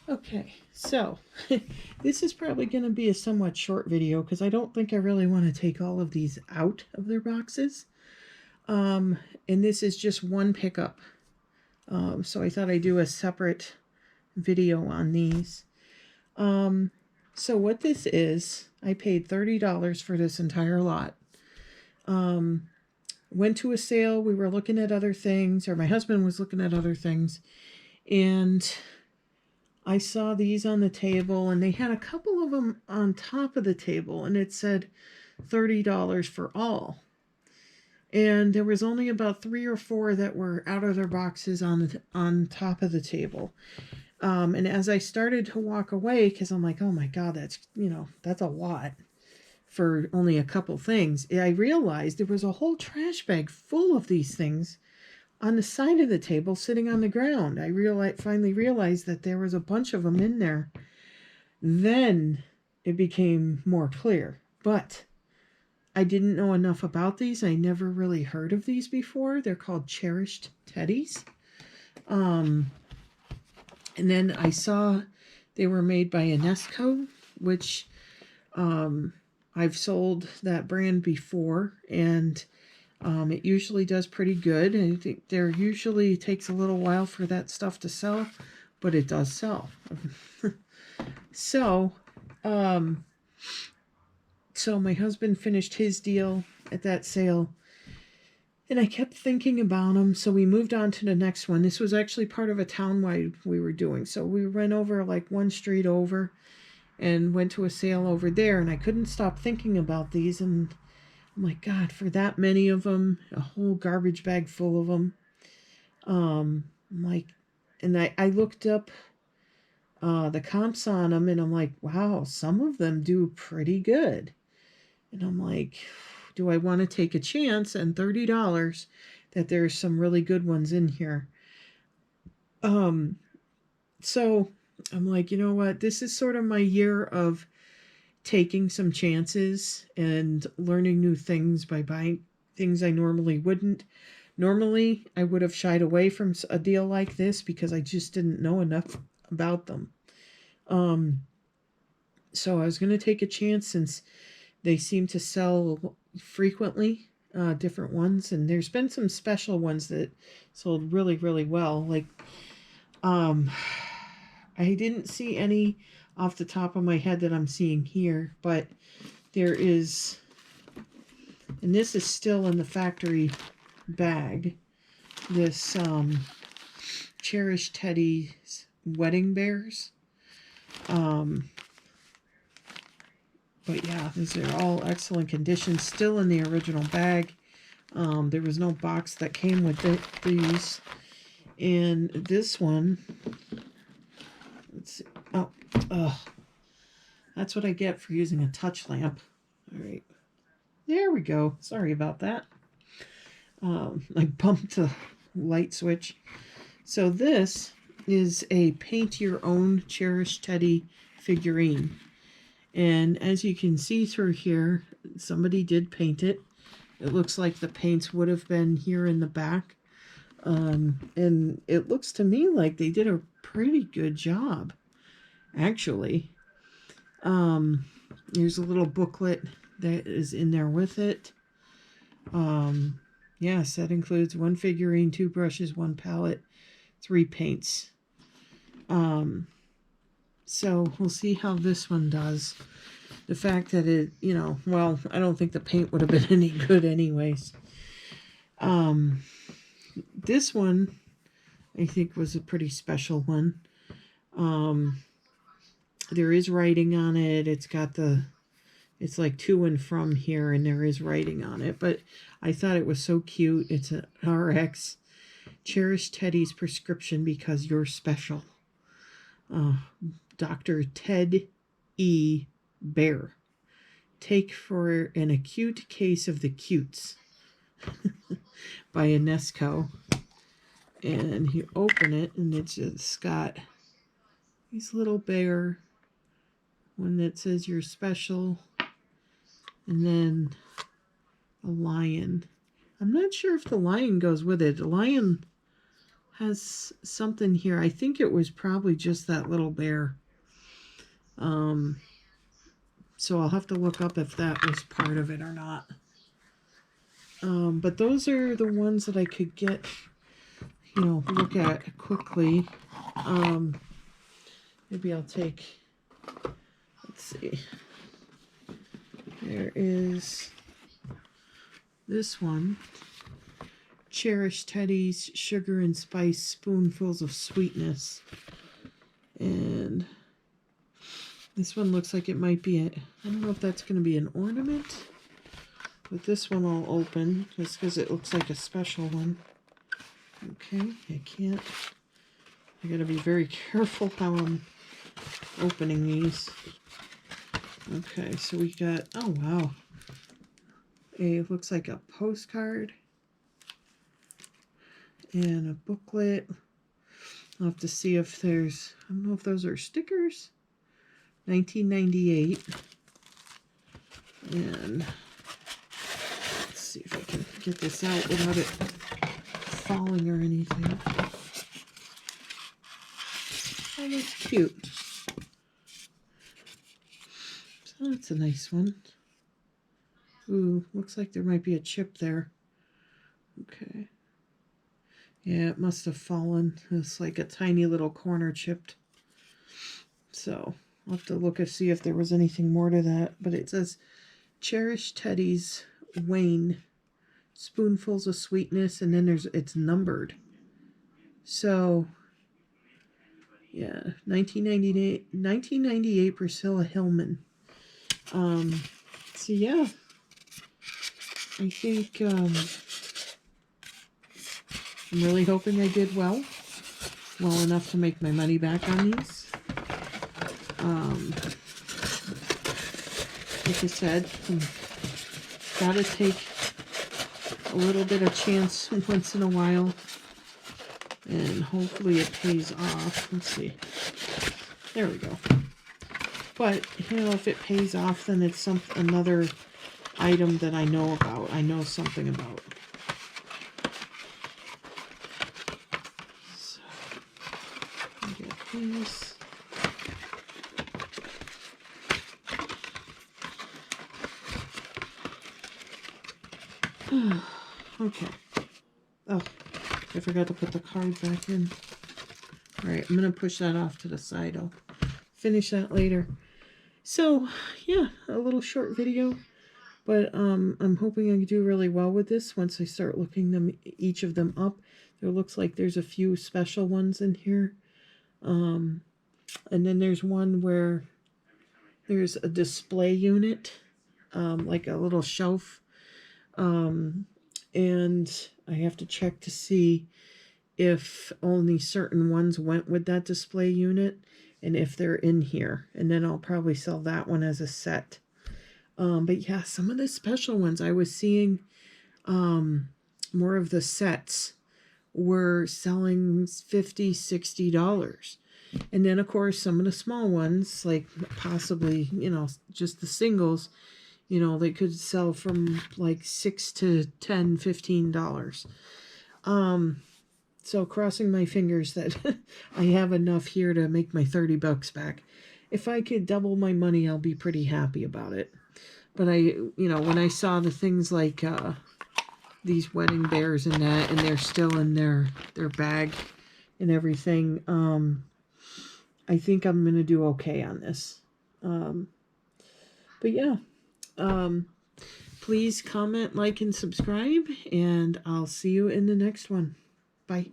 Okay, so this is probably going to be a somewhat short video because I don't think I really want to take all of these out of their boxes. And this is just one pickup. So I thought I'd do a separate video on these. So what this is, I paid $30 for this entire lot. Went to a sale. We were looking at other things, or my husband was looking at other things, and I saw these on the table, and they had a couple of them on top of the table, and it said $30 for all. And there was only about 3 or 4 that were out of their boxes on top of the table. And as I started to walk away, because I'm like, oh my God, that's a lot for only a couple things, I realized there was a whole trash bag full of these things on the side of the table sitting on the ground. I finally realized that there was a bunch of them in there. Then it became more clear. But I didn't know enough about these. I never really heard of these before. They're called Cherished Teddies. And then I saw they were made by Enesco, which I've sold that brand before, and it usually does pretty good. I think there usually takes a little while for that stuff to sell, but it does sell. So my husband finished his deal at that sale, and I kept thinking about him, so we moved on to the next one. This was actually part of a townwide we were doing, so we went over like one street over and went to a sale over there, and I couldn't stop thinking about these, and I'm like, God, for that many of them, a whole garbage bag full of them. I'm like, and I looked up the comps on them, and I'm like, wow, some of them do pretty good. And I'm like, do I want to take a chance and $30 that there's some really good ones in here? So I'm like, you know what? This is sort of my year of taking some chances and learning new things by buying things I normally wouldn't. Normally, I would have shied away from a deal like this because I just didn't know enough about them. So I was going to take a chance since they seem to sell frequently, different ones. And there's been some special ones that sold really, really well. Like, I didn't see any off the top of my head that I'm seeing here, but there is, and this is still in the factory bag, this Cherished Teddies Wedding Bears. But yeah, these are all excellent condition, still in the original bag. There was no box that came with these. And this one, let's see. Oh, that's what I get for using a touch lamp. All right, there we go. Sorry about that. I bumped the light switch. So this is a paint your own Cherished Teddy figurine. And as you can see through here, somebody did paint it. It looks like the paints would have been here in the back. And it looks to me like they did a pretty good job, actually. There's a little booklet that is in there with it. Yes, that includes 1 figurine, 2 brushes, 1 palette, 3 paints. So we'll see how this one does. The fact that it, well, I don't think the paint would have been any good anyways. This one, I think, was a pretty special one. There is writing on it. It's got it's like to and from here, and there is writing on it. But I thought it was so cute. It's an RX Cherished Teddy's prescription because you're special. Dr. Ted E. Bear. Take for an acute case of the cutes by Enesco. And you open it, and it's just got these little bear, one that says you're special, and then a lion. I'm not sure if the lion goes with it. The lion has something here. I think it was probably just that little bear. So I'll have to look up if that was part of it or not. But those are the ones that I could get, look at quickly. Maybe I'll take, let's see. There is this one. Cherished Teddies, Sugar and Spice, Spoonfuls of Sweetness. And this one looks like it might be I don't know if that's going to be an ornament. But this one I'll open just because it looks like a special one. Okay, I gotta be very careful how I'm opening these. Okay, so we got, oh wow. It looks like a postcard. And a booklet. I'll have to see if there's, I don't know if those are stickers. 1998. And let's see if I can get this out without it falling or anything. Oh, that's cute. So that's a nice one. Ooh, looks like there might be a chip there. Okay. Yeah, it must have fallen. It's like a tiny little corner chipped. So I'll have to look and see if there was anything more to that. But it says Cherished Teddies, Wayne, Spoonfuls of Sweetness, and then it's numbered. So yeah, 1998 Priscilla Hillman. So yeah, I think I'm really hoping I did well enough to make my money back on these. Like I said, gotta take a little bit of chance once in a while, and hopefully it pays off. Let's see. There we go. But if it pays off, then it's another item that I know about. I know something about. So I get these. Okay. Oh, I forgot to put the card back in. All right, I'm going to push that off to the side. I'll finish that later. So, yeah, a little short video. But I'm hoping I can do really well with this once I start looking each of them up. There looks like there's a few special ones in here. And then there's one where there's a display unit, like a little shelf. And I have to check to see if only certain ones went with that display unit and if they're in here. And then I'll probably sell that one as a set. But yeah, some of the special ones I was seeing, more of the sets were selling $50, $60. And then of course some of the small ones, like possibly, just the singles, they could sell from like $6 to $10, $15. So crossing my fingers that I have enough here to make my $30 back. If I could double my money, I'll be pretty happy about it. But when I saw the things like these wedding bears and that, and they're still in their bag and everything, I think I'm going to do okay on this. But yeah, please comment, like, and subscribe, and I'll see you in the next one. Bye.